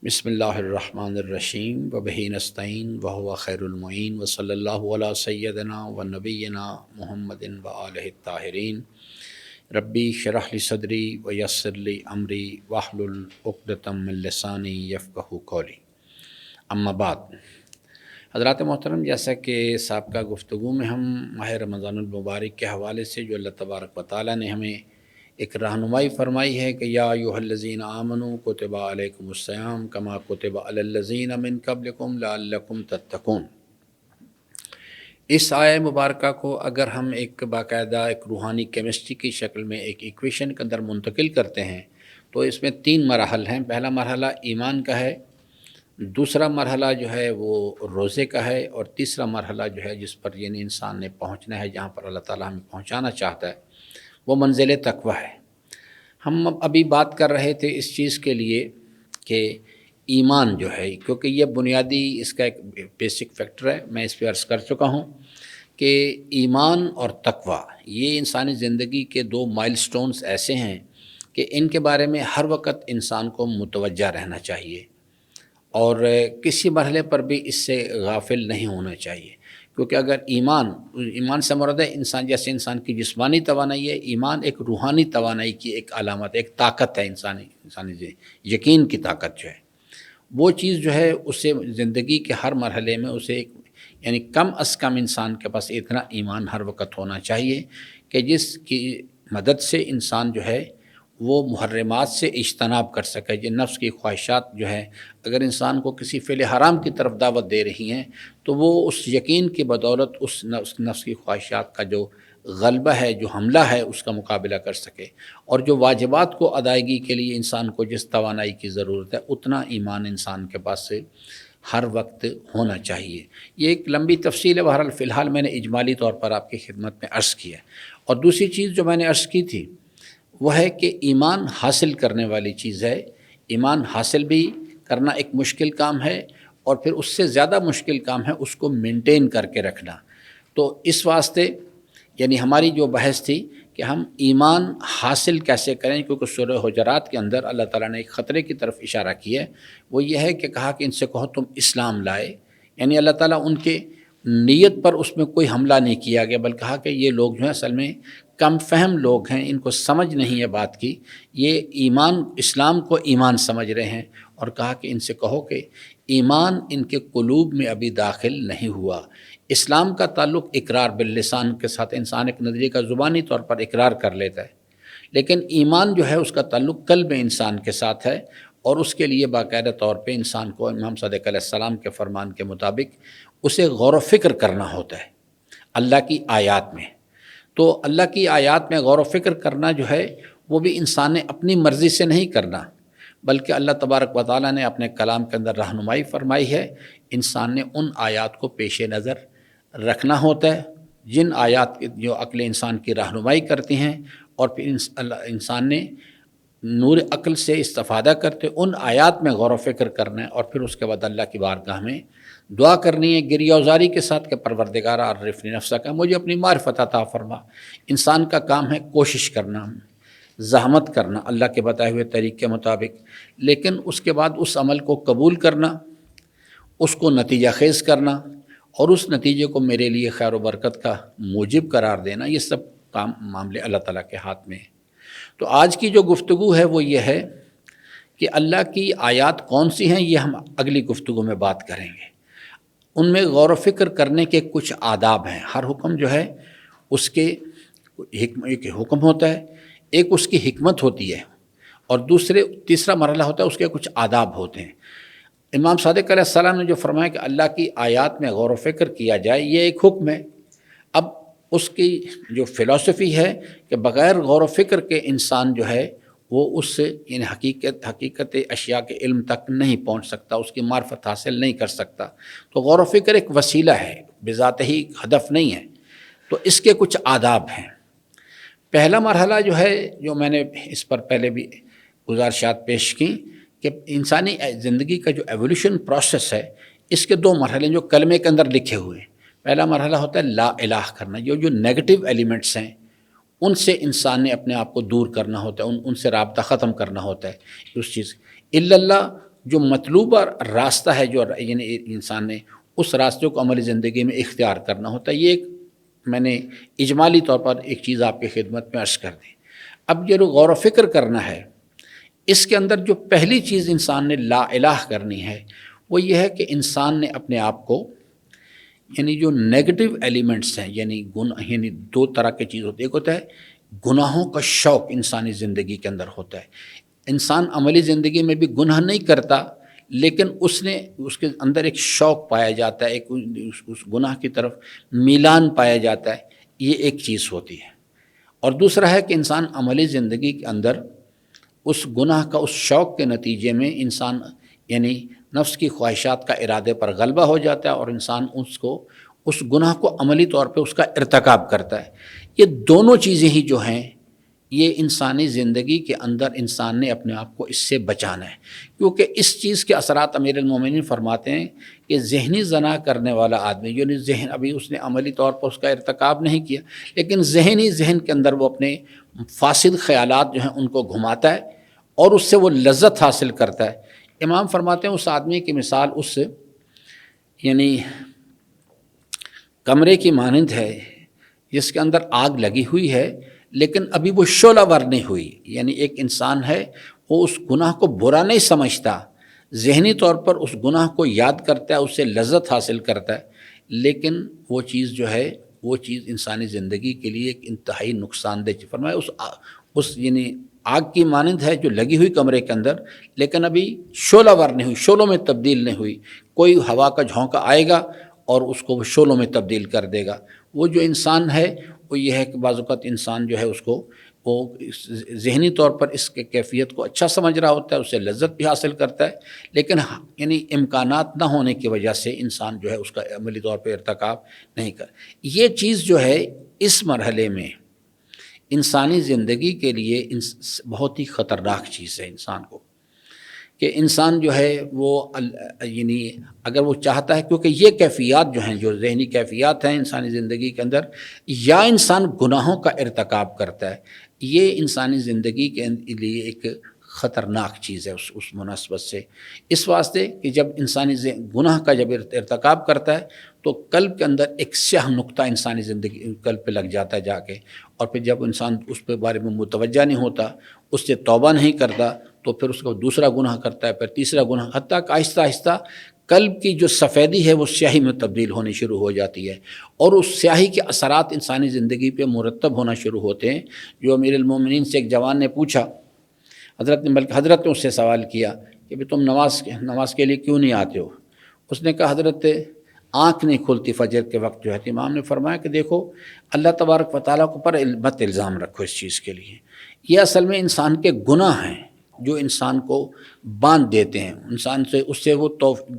بسم اللہ الرحمن الرحیم وبہ نستعین وہو خیر المعین وصلی اللہ علی سیدنا و نبینا محمد وآلہ الطاہرین۔ ربی شرح لی صدری ویسر لی امری واحلل عقدۃ من لسانی یفقہوا قولی۔ اما بعد، حضرات محترم، جیسا کہ سابقہ گفتگو میں ہم ماہ رمضان المبارک کے حوالے سے جو اللہ تبارک و تعالیٰ نے ہمیں ایک رہنمائی فرمائی ہے کہ یا ایھا الذین آمنوا کتب علیکم الصیام کما کتب علی الذین من قبلکم لعلکم تتقون، اس آیہ مبارکہ کو اگر ہم ایک باقاعدہ ایک روحانی کیمسٹری کی شکل میں ایک ایکویشن کے اندر منتقل کرتے ہیں تو اس میں 3 مراحل ہیں۔ پہلا مرحلہ ایمان کا ہے، دوسرا مرحلہ جو ہے وہ روزے کا ہے، اور تیسرا مرحلہ جو ہے جس پر یعنی انسان نے پہنچنا ہے، جہاں پر اللہ تعالیٰ ہمیں پہنچانا چاہتا ہے، وہ منزل تقویٰ ہے۔ ہم ابھی بات کر رہے تھے اس چیز کے لیے کہ ایمان جو ہے، کیونکہ یہ بنیادی اس کا ایک بیسک فیکٹر ہے، میں اس پہ عرض کر چکا ہوں کہ ایمان اور تقویٰ یہ انسانی زندگی کے 2 مائل سٹونز ایسے ہیں کہ ان کے بارے میں ہر وقت انسان کو متوجہ رہنا چاہیے، اور کسی مرحلے پر بھی اس سے غافل نہیں ہونا چاہیے، کیونکہ اگر ایمان سے مراد ہے انسان، جیسے انسان کی جسمانی توانائی ہے، ایمان ایک روحانی توانائی کی ایک علامت، ایک طاقت ہے، انسانی یقین کی طاقت جو ہے، وہ چیز جو ہے اسے زندگی کے ہر مرحلے میں اسے یعنی کم از کم انسان کے پاس اتنا ایمان ہر وقت ہونا چاہیے کہ جس کی مدد سے انسان جو ہے وہ محرمات سے اجتناب کر سکے۔ جو نفس کی خواہشات جو ہے، اگر انسان کو کسی فعل حرام کی طرف دعوت دے رہی ہیں تو وہ اس یقین کی بدولت اس نفس کی خواہشات کا جو غلبہ ہے، جو حملہ ہے، اس کا مقابلہ کر سکے، اور جو واجبات کو ادائیگی کے لیے انسان کو جس توانائی کی ضرورت ہے اتنا ایمان انسان کے پاس سے ہر وقت ہونا چاہیے۔ یہ ایک لمبی تفصیل ہے، بہرحال فی الحال میں نے اجمالی طور پر آپ کی خدمت میں عرض کیا ہے۔ اور دوسری چیز جو میں نے عرض کی تھی وہ ہے کہ ایمان حاصل کرنے والی چیز ہے۔ ایمان حاصل بھی کرنا ایک مشکل کام ہے، اور پھر اس سے زیادہ مشکل کام ہے اس کو مینٹین کر کے رکھنا۔ تو اس واسطے یعنی ہماری جو بحث تھی کہ ہم ایمان حاصل کیسے کریں، کیونکہ سورہ حجرات کے اندر اللہ تعالیٰ نے ایک خطرے کی طرف اشارہ کیا ہے، وہ یہ ہے کہ کہا کہ ان سے کہو تم اسلام لائے، یعنی اللہ تعالیٰ ان کے نیت پر اس میں کوئی حملہ نہیں کیا گیا، بلکہ کہا کہ یہ لوگ جو ہیں اصل میں کم فہم لوگ ہیں، ان کو سمجھ نہیں ہے بات کی، یہ ایمان اسلام کو ایمان سمجھ رہے ہیں، اور کہا کہ ان سے کہو کہ ایمان ان کے قلوب میں ابھی داخل نہیں ہوا۔ اسلام کا تعلق اقرار باللسان کے ساتھ، انسان ایک نظریے کا زبانی طور پر اقرار کر لیتا ہے، لیکن ایمان جو ہے اس کا تعلق قلب انسان کے ساتھ ہے، اور اس کے لیے باقاعدہ طور پہ انسان کو امام صادق علیہ السلام کے فرمان کے مطابق اسے غور و فکر کرنا ہوتا ہے اللہ کی آیات میں۔ تو اللہ کی آیات میں غور و فکر کرنا جو ہے وہ بھی انسان نے اپنی مرضی سے نہیں کرنا، بلکہ اللہ تبارک و تعالیٰ نے اپنے کلام کے اندر رہنمائی فرمائی ہے۔ انسان نے ان آیات کو پیش نظر رکھنا ہوتا ہے جن آیات جو عقل انسان کی رہنمائی کرتی ہیں، اور پھر انسان نے نور عقل سے استفادہ کرتے ان آیات میں غور و فکر کرنا ہے، اور پھر اس کے بعد اللہ کی بارگاہ میں دعا کرنی ہے گریہ وزاری کے ساتھ کہ پروردگار عرفنی نفسہ کا، مجھے اپنی معرفت عطا فرما۔ انسان کا کام ہے کوشش کرنا، زحمت کرنا اللہ کے بتائے ہوئے طریق کے مطابق، لیکن اس کے بعد اس عمل کو قبول کرنا، اس کو نتیجہ خیز کرنا، اور اس نتیجے کو میرے لیے خیر و برکت کا موجب قرار دینا، یہ سب کام معاملے اللہ تعالیٰ کے ہاتھ میں ہیں۔ تو آج کی جو گفتگو ہے وہ یہ ہے کہ اللہ کی آیات کون سی ہیں، یہ ہم اگلی گفتگو میں بات کریں گے۔ ان میں غور و فکر کرنے کے کچھ آداب ہیں۔ ہر حکم جو ہے اس کے ایک حکم ہوتا ہے، ایک اس کی حکمت ہوتی ہے، اور تیسرا مرحلہ ہوتا ہے اس کے کچھ آداب ہوتے ہیں۔ امام صادق علیہ السلام نے جو فرمایا کہ اللہ کی آیات میں غور و فکر کیا جائے، یہ ایک حکم ہے۔ اب اس کی جو فلسفی ہے کہ بغیر غور و فکر کے انسان جو ہے وہ اس سے یعنی حقیقت اشیاء کے علم تک نہیں پہنچ سکتا، اس کی معرفت حاصل نہیں کر سکتا۔ تو غور و فکر ایک وسیلہ ہے، بذات ہی ہدف نہیں ہے۔ تو اس کے کچھ آداب ہیں۔ پہلا مرحلہ جو ہے، جو میں نے اس پر پہلے بھی گزارشات پیش کی، کہ انسانی زندگی کا جو ایولیوشن پروسیس ہے، اس کے 2 مرحلے جو کلمے کے اندر لکھے ہوئے ہیں۔ پہلا مرحلہ ہوتا ہے لا الہ کرنا، جو نیگیٹو ایلیمنٹس ہیں ان سے انسان نے اپنے آپ کو دور کرنا ہوتا ہے، ان سے رابطہ ختم کرنا ہوتا ہے۔ اس چیز الا اللہ، جو مطلوبہ راستہ ہے جو یعنی انسان نے اس راستے کو عملی زندگی میں اختیار کرنا ہوتا ہے. یہ ایک میں نے اجمالی طور پر ایک چیز آپ کی خدمت میں عرض کر دی. اب یہ غور و فکر کرنا ہے، اس کے اندر جو پہلی چیز انسان نے لا الہ کرنی ہے وہ یہ ہے کہ انسان نے اپنے آپ کو یعنی جو نیگیٹو ایلیمنٹس ہیں یعنی دو طرح کی چیز ہوتی ہے. ایک ہوتا ہے گناہوں کا شوق انسانی زندگی کے اندر ہوتا ہے. انسان عملی زندگی میں بھی گناہ نہیں کرتا لیکن اس کے اندر ایک شوق پایا جاتا ہے، ایک اس گناہ کی طرف میلان پایا جاتا ہے. یہ ایک چیز ہوتی ہے. اور دوسرا ہے کہ انسان عملی زندگی کے اندر اس گناہ کا اس شوق کے نتیجے میں انسان یعنی نفس کی خواہشات کا ارادے پر غلبہ ہو جاتا ہے اور انسان اس گناہ کو عملی طور پہ اس کا ارتکاب کرتا ہے. یہ دونوں چیزیں ہی جو ہیں یہ انسانی زندگی کے اندر انسان نے اپنے آپ کو اس سے بچانا ہے، کیونکہ اس چیز کے اثرات امیر المومنین فرماتے ہیں کہ ذہنی زنا کرنے والا آدمی یعنی ذہن ابھی اس نے عملی طور پر اس کا ارتکاب نہیں کیا لیکن ذہن کے اندر وہ اپنے فاسد خیالات جو ہیں ان کو گھماتا ہے اور اس سے وہ لذت حاصل کرتا ہے. امام فرماتے ہیں اس آدمی کی مثال اس یعنی کمرے کی مانند ہے جس کے اندر آگ لگی ہوئی ہے لیکن ابھی وہ شعلہ ور نہیں ہوئی. یعنی ایک انسان ہے وہ اس گناہ کو برا نہیں سمجھتا، ذہنی طور پر اس گناہ کو یاد کرتا ہے، اس سے لذت حاصل کرتا ہے، لیکن وہ چیز جو ہے وہ چیز انسانی زندگی کے لیے ایک انتہائی نقصان دہ. فرمایا اس یعنی آگ کی مانند ہے جو لگی ہوئی کمرے کے اندر لیکن ابھی شعلہ ور نہیں ہوئی، شعلوں میں تبدیل نہیں ہوئی. کوئی ہوا کا جھونکا آئے گا اور اس کو وہ شعلوں میں تبدیل کر دے گا. وہ جو انسان ہے وہ یہ ہے کہ بعض اوقات انسان جو ہے اس کو وہ ذہنی طور پر اس کے کیفیت کو اچھا سمجھ رہا ہوتا ہے، اس سے لذت بھی حاصل کرتا ہے لیکن یعنی امکانات نہ ہونے کی وجہ سے انسان جو ہے اس کا عملی طور پہ ارتکاب نہیں کر. یہ چیز جو ہے اس مرحلے میں انسانی زندگی کے لیے بہت ہی خطرناک چیز ہے انسان کو، کہ انسان جو ہے وہ یعنی اگر وہ چاہتا ہے، کیونکہ یہ کیفیات جو ہیں جو ذہنی کیفیات ہیں انسانی زندگی کے اندر، یا انسان گناہوں کا ارتکاب کرتا ہے، یہ انسانی زندگی کے لیے ایک خطرناک چیز ہے اس مناسبت سے. اس واسطے کہ جب انسانی گناہ کا جب ارتکاب کرتا ہے تو قلب کے اندر ایک سیاہ نقطہ انسانی زندگی قلب پہ لگ جاتا ہے جا کے، اور پھر جب انسان اس پہ بارے میں متوجہ نہیں ہوتا، اس سے توبہ نہیں کرتا، تو پھر اس کو دوسرا گناہ کرتا ہے، پھر تیسرا گناہ، حتیٰ کہ آہستہ آہستہ قلب کی جو سفیدی ہے وہ سیاہی میں تبدیل ہونی شروع ہو جاتی ہے اور اس سیاہی کے اثرات انسانی زندگی پہ مرتب ہونا شروع ہوتے ہیں. جو امیر المومنین سے ایک جوان نے پوچھا، حضرت نے اس سے سوال کیا کہ بھی تم نماز کے لیے کیوں نہیں آتے ہو؟ اس نے کہا حضرت آنکھ نہیں کھلتی فجر کے وقت جو ہے. امام نے فرمایا کہ دیکھو اللہ تبارک و تعالیٰ کو پر مت الزام رکھو اس چیز کے لیے، یہ اصل میں انسان کے گناہ ہیں جو انسان کو باندھ دیتے ہیں، انسان سے اس سے وہ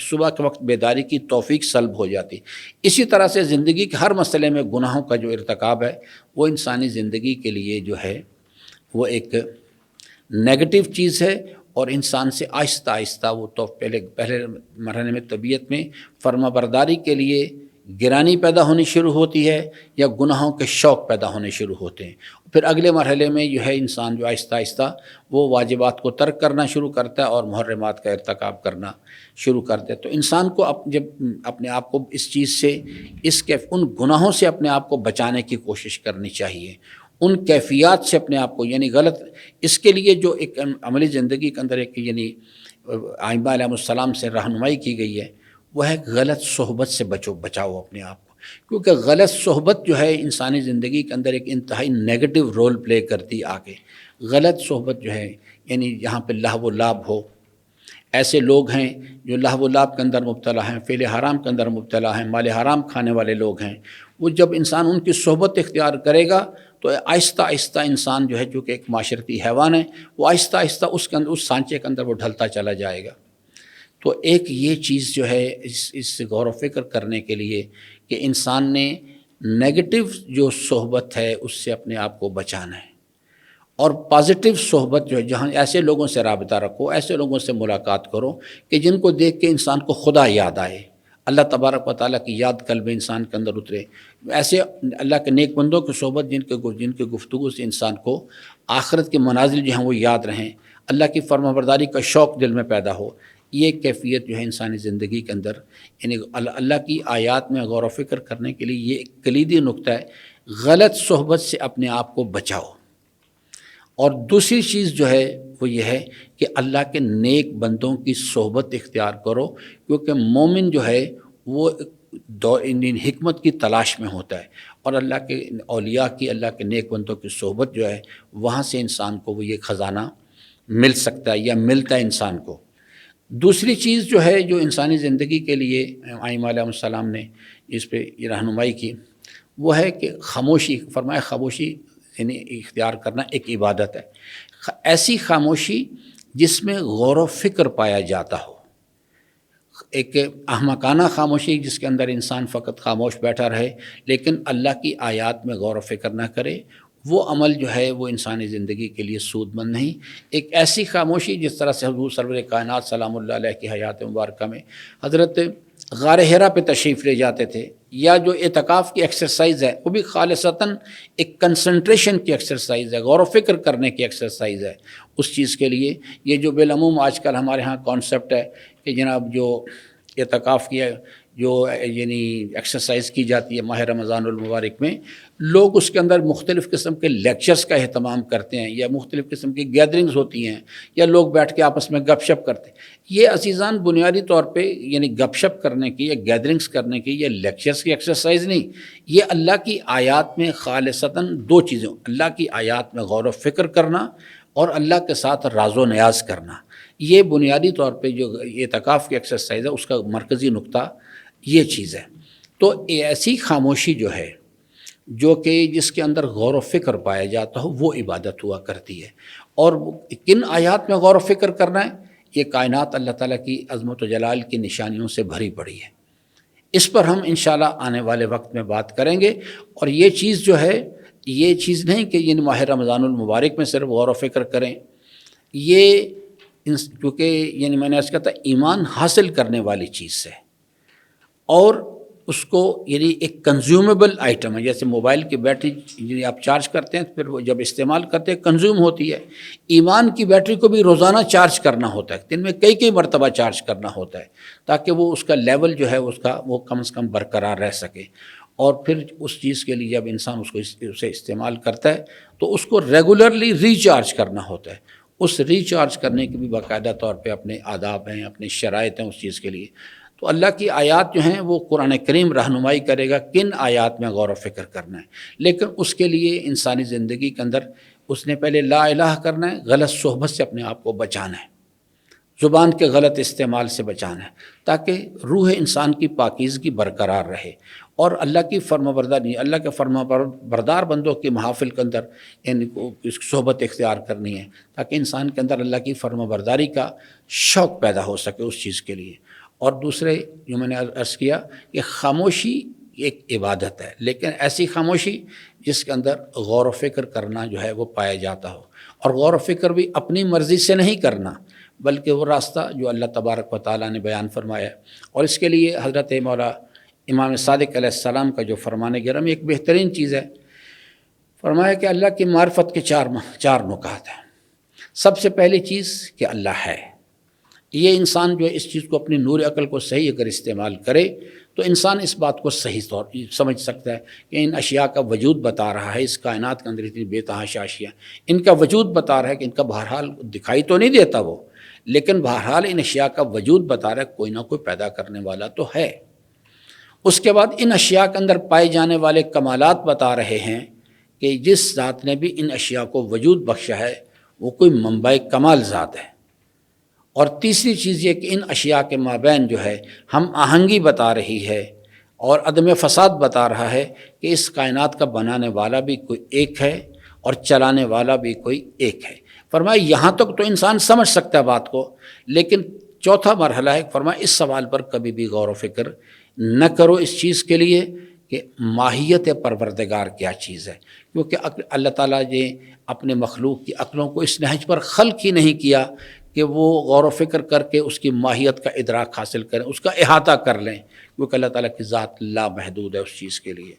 صبح کے وقت بیداری کی توفیق سلب ہو جاتی. اسی طرح سے زندگی کے ہر مسئلے میں گناہوں کا جو ارتکاب ہے وہ انسانی زندگی کے لیے جو ہے وہ ایک نیگیٹو چیز ہے اور انسان سے آہستہ آہستہ وہ تو پہلے مرحلے میں طبیعت میں فرما برداری کے لیے گرانی پیدا ہونی شروع ہوتی ہے یا گناہوں کے شوق پیدا ہونے شروع ہوتے ہیں. پھر اگلے مرحلے میں جو ہے انسان جو آہستہ آہستہ وہ واجبات کو ترک کرنا شروع کرتا ہے اور محرمات کا ارتکاب کرنا شروع کرتا ہے. تو انسان کو جب اپنے آپ کو اس چیز سے ان گناہوں سے اپنے آپ کو بچانے کی کوشش کرنی چاہیے، ان کیفیات سے اپنے آپ کو یعنی غلط، اس کے لیے جو ایک عملی زندگی کے اندر ایک یعنی ائمہ علیہ السلام سے رہنمائی کی گئی ہے وہ ہے غلط صحبت سے بچاؤ اپنے آپ کو، کیونکہ غلط صحبت جو ہے انسانی زندگی کے اندر ایک انتہائی نیگیٹو رول پلے کرتی آگے. غلط صحبت جو ہے یعنی یہاں پہ لہو و لعب ہو، ایسے لوگ ہیں جو لہو و لعب کے اندر مبتلا ہیں، فعل حرام کے اندر مبتلا ہیں، مال حرام کھانے والے لوگ ہیں، وہ جب انسان ان کی صحبت اختیار کرے گا تو آہستہ آہستہ انسان جو ہے چونکہ ایک معاشرتی حیوان ہے وہ آہستہ آہستہ اس کے اندر اس سانچے کے اندر وہ ڈھلتا چلا جائے گا. تو ایک یہ چیز جو ہے اس غور و فکر کرنے کے لیے کہ انسان نے نیگیٹو جو صحبت ہے اس سے اپنے آپ کو بچانا ہے اور پازیٹیو صحبت جو ہے جہاں ایسے لوگوں سے رابطہ رکھو، ایسے لوگوں سے ملاقات کرو کہ جن کو دیکھ کے انسان کو خدا یاد آئے، اللہ تبارک و تعالیٰ کی یاد قلب انسان کے اندر اترے. ایسے اللہ کے نیک بندوں کی صحبت جن کے گفتگو سے انسان کو آخرت کے منازل جو ہیں وہ یاد رہیں، اللہ کی فرما برداری کا شوق دل میں پیدا ہو. یہ کیفیت جو ہے انسانی زندگی کے اندر، یعنی اللہ کی آیات میں غور و فکر کرنے کے لیے یہ ایک کلیدی نقطہ ہے، غلط صحبت سے اپنے آپ کو بچاؤ۔ اور دوسری چیز جو ہے وہ یہ ہے کہ اللہ کے نیک بندوں کی صحبت اختیار کرو، کیونکہ مومن جو ہے وہ حکمت کی تلاش میں ہوتا ہے، اور اللہ کے اولیاء کی، اللہ کے نیک بندوں کی صحبت جو ہے وہاں سے انسان کو وہ یہ خزانہ مل سکتا ہے یا ملتا ہے انسان کو۔ دوسری چیز جو ہے جو انسانی زندگی کے لیے ائمہ علیہ السلام نے اس پہ یہ رہنمائی کی، وہ ہے کہ خاموشی، فرمایا خاموشی یعنی اختیار کرنا ایک عبادت ہے، ایسی خاموشی جس میں غور و فکر پایا جاتا ہو۔ ایک احمقانہ خاموشی جس کے اندر انسان فقط خاموش بیٹھا رہے لیکن اللہ کی آیات میں غور و فکر نہ کرے، وہ عمل جو ہے وہ انسانی زندگی کے لیے سود مند نہیں۔ ایک ایسی خاموشی جس طرح سے حضور سرور کائنات سلام اللہ علیہ کی حیات مبارکہ میں حضرت غار حرا پہ تشریف لے جاتے تھے، یا جو اعتکاف کی ایکسرسائز ہے وہ بھی خالصتاً ایک کنسنٹریشن کی ایکسرسائز ہے، غور و فکر کرنے کی ایکسرسائز ہے اس چیز کے لیے۔ یہ جو بالعموم آج کل ہمارے ہاں کانسیپٹ ہے کہ جناب جو اعتکاف کی جو یعنی ایکسرسائز کی جاتی ہے ماہ رمضان المبارک میں، لوگ اس کے اندر مختلف قسم کے لیکچرز کا اہتمام کرتے ہیں، یا مختلف قسم کی گیدرنگز ہوتی ہیں، یا لوگ بیٹھ کے آپس میں گپ شپ کرتے ہیں۔ یہ عزیزان بنیادی طور پہ یعنی گپ شپ کرنے کی یا گیدرنگز کرنے کی یا لیکچرز کی ایکسرسائز نہیں، یہ اللہ کی آیات میں خالصتاً دو چیزیں، اللہ کی آیات میں غور و فکر کرنا اور اللہ کے ساتھ راز و نیاز کرنا۔ یہ بنیادی طور پہ جو اعتکاف کی ایکسرسائز ہے اس کا مرکزی نقطہ یہ چیز ہے۔ تو ایسی خاموشی جو ہے جو کہ جس کے اندر غور و فکر پایا جاتا ہو وہ عبادت ہوا کرتی ہے۔ اور کن آیات میں غور و فکر کرنا ہے؟ یہ کائنات اللہ تعالیٰ کی عظمت و جلال کی نشانیوں سے بھری پڑی ہے، اس پر ہم انشاءاللہ آنے والے وقت میں بات کریں گے۔ اور یہ چیز جو ہے یہ چیز نہیں کہ یہ ماہ رمضان المبارک میں صرف غور و فکر کریں، یہ کیونکہ یعنی میں نے عرض کیا تھا ایمان حاصل کرنے والی چیز ہے، اور اس کو یعنی ایک کنزیومیبل آئٹم ہے، جیسے موبائل کی بیٹری یعنی آپ چارج کرتے ہیں پھر وہ جب استعمال کرتے ہیں کنزیوم ہوتی ہے، ایمان کی بیٹری کو بھی روزانہ چارج کرنا ہوتا ہے، دن میں کئی مرتبہ چارج کرنا ہوتا ہے تاکہ وہ اس کا لیول جو ہے اس کا وہ کم از کم برقرار رہ سکے۔ اور پھر اس چیز کے لیے جب انسان اسے استعمال کرتا ہے تو اس کو ریگولرلی ریچارج کرنا ہوتا ہے۔ اس ریچارج کرنے کے بھی باقاعدہ طور پہ اپنے آداب ہیں، اپنی شرائط ہیں اس چیز کے لیے۔ تو اللہ کی آیات جو ہیں وہ قرآن کریم رہنمائی کرے گا کن آیات میں غور و فکر کرنا ہے، لیکن اس کے لیے انسانی زندگی کے اندر اس نے پہلے لا الہ کرنا ہے، غلط صحبت سے اپنے آپ کو بچانا ہے، زبان کے غلط استعمال سے بچانا ہے تاکہ روح انسان کی پاکیزگی برقرار رہے، اور اللہ کی فرما برداری، اللہ کے فرما بردار بندوں کے محافل کے اندر یعنی صحبت اختیار کرنی ہے تاکہ انسان کے اندر اللہ کی فرما برداری کا شوق پیدا ہو سکے اس چیز کے لیے۔ اور دوسرے جو میں نے عرض کیا کہ خاموشی ایک عبادت ہے، لیکن ایسی خاموشی جس کے اندر غور و فکر کرنا جو ہے وہ پایا جاتا ہو، اور غور و فکر بھی اپنی مرضی سے نہیں کرنا بلکہ وہ راستہ جو اللہ تبارک و تعالیٰ نے بیان فرمایا ہے۔ اور اس کے لیے حضرت مولا امام صادق علیہ السلام کا جو فرمان گرامی ایک بہترین چیز ہے، فرمایا کہ اللہ کی معرفت کے چار نکات ہیں۔ سب سے پہلی چیز کہ اللہ ہے، یہ انسان جو ہے اس چیز کو اپنی نور عقل کو صحیح اگر استعمال کرے تو انسان اس بات کو صحیح طور سمجھ سکتا ہے کہ ان اشیاء کا وجود بتا رہا ہے، اس کائنات کے اندر اتنی بے تحاشا اشیاء، ان کا وجود بتا رہا ہے کہ ان کا بہرحال دکھائی تو نہیں دیتا وہ، لیکن بہرحال ان اشیاء کا وجود بتا رہا ہے کوئی نہ کوئی پیدا کرنے والا تو ہے۔ اس کے بعد ان اشیاء کے اندر پائے جانے والے کمالات بتا رہے ہیں کہ جس ذات نے بھی ان اشیاء کو وجود بخشا ہے وہ کوئی منبع کمال ذات ہے۔ اور تیسری چیز یہ کہ ان اشیاء کے مابین جو ہے ہم آہنگی بتا رہی ہے اور عدم فساد بتا رہا ہے کہ اس کائنات کا بنانے والا بھی کوئی ایک ہے اور چلانے والا بھی کوئی ایک ہے۔ فرمایا یہاں تک تو انسان سمجھ سکتا ہے بات کو، لیکن چوتھا مرحلہ ہے، فرمایا اس سوال پر کبھی بھی غور و فکر نہ کرو اس چیز کے لیے کہ ماہیت پروردگار کیا چیز ہے، کیونکہ اللہ تعالیٰ نے اپنے مخلوق کی عقلوں کو اس نہج پر خلق ہی نہیں کیا کہ وہ غور و فکر کر کے اس کی ماہیت کا ادراک حاصل کریں، اس کا احاطہ کر لیں، کیونکہ اللہ تعالیٰ کی ذات لا محدود ہے اس چیز کے لیے۔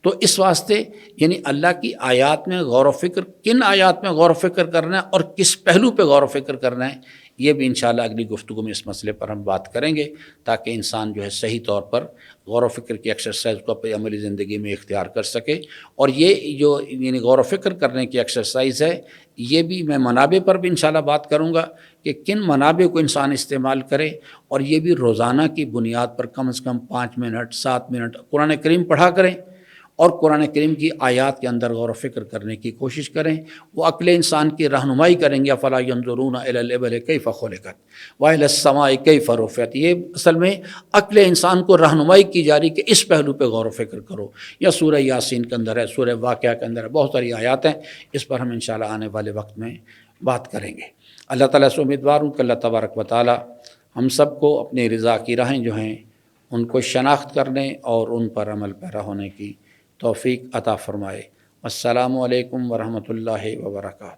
تو اس واسطے یعنی اللہ کی آیات میں غور و فکر، کن آیات میں غور و فکر کرنا ہے اور کس پہلو پہ غور و فکر کرنا ہے، یہ بھی انشاءاللہ اگلی گفتگو میں اس مسئلے پر ہم بات کریں گے، تاکہ انسان جو ہے صحیح طور پر غور و فکر کی ایکسرسائز کو اپنی عملی زندگی میں اختیار کر سکے۔ اور یہ جو یعنی غور و فکر کرنے کی ایکسرسائز ہے، یہ بھی میں منابع پر بھی انشاءاللہ بات کروں گا کہ کن منابع کو انسان استعمال کرے، اور یہ بھی روزانہ کی بنیاد پر کم از کم 5 منٹ 7 منٹ قرآن کریم پڑھا کریں، اور قرآن کریم کی آیات کے اندر غور و فکر کرنے کی کوشش کریں۔ وہ عقل انسان کی رہنمائی کریں گے۔ فلا ينظرون الى الابل كيف خلقت والى السماء كيف رفعت۔ یہ اصل میں عقل انسان کو رہنمائی کی جا رہی کہ اس پہلو پہ غور و فکر کرو۔ یا سورہ یاسین کے اندر ہے، سورہ واقعہ کے اندر ہے، بہت ساری آیات ہیں، اس پر ہم انشاءاللہ آنے والے وقت میں بات کریں گے۔ اللہ تعالیٰ سے امیدوار ہوں کہ اللہ تبارک و تعالیٰ ہم سب کو اپنی رضا کی راہیں جو ہیں ان کو شناخت کرنے اور ان پر عمل پیرا ہونے کی توفیق عطا فرمائے۔ السلام علیکم ورحمۃ اللہ وبرکاتہ۔